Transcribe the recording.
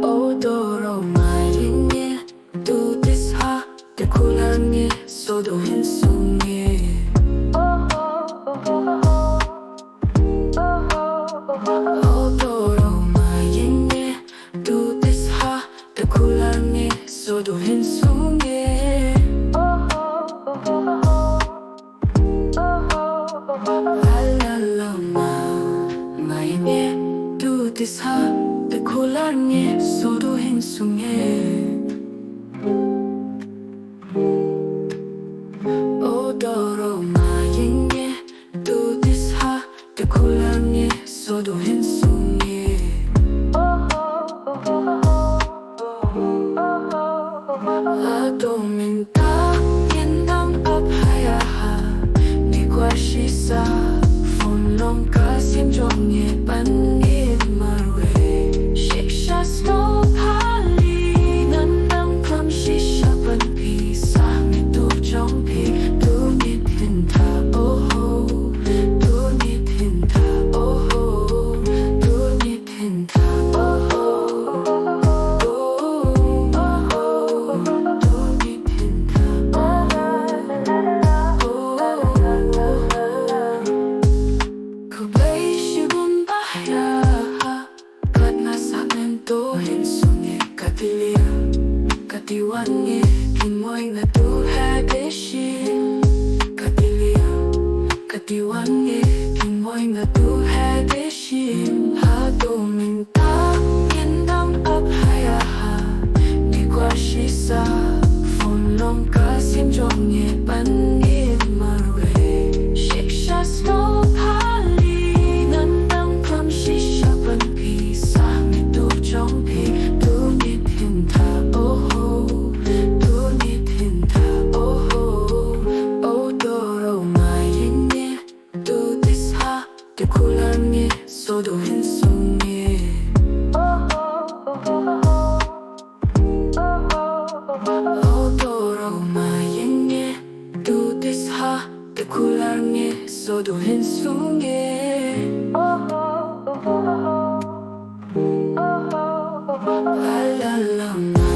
Odoro maringe tu disha te kulange sodo hinsunge Odoro maringe tu disha te kulange sodo hinsunge Alalama maringe tu disha te kulange sodo hinsunge Odoro maringe tu disha te kulange sodo hinsunge Adominta yendam abhayaha Niguashisa Funlong kasim jongye panin marwe Shiksha snow pali Nandam kam shisha pan pi Sami tu jong pi Tu nit hinta oh ho Tu nit hinta oh ho Tu nit hinta oh ho Katiwange kimoy nga tu hadeshin Katilia Katiwange kimoy nga tu hadeshin Hadominta yendam abhayaha Niguashisa Funlong kasim jongye panin marwe Shiksha snow pali Nandam kam shisha pan pi Sami tu jong pi Tu nit hinta oh ho Tu nit hinta oh ho Odoro maringe Tu disha te kulange sodo hinsunge Odoro maringe Tu disha te kulange sodo hinsunge Alalama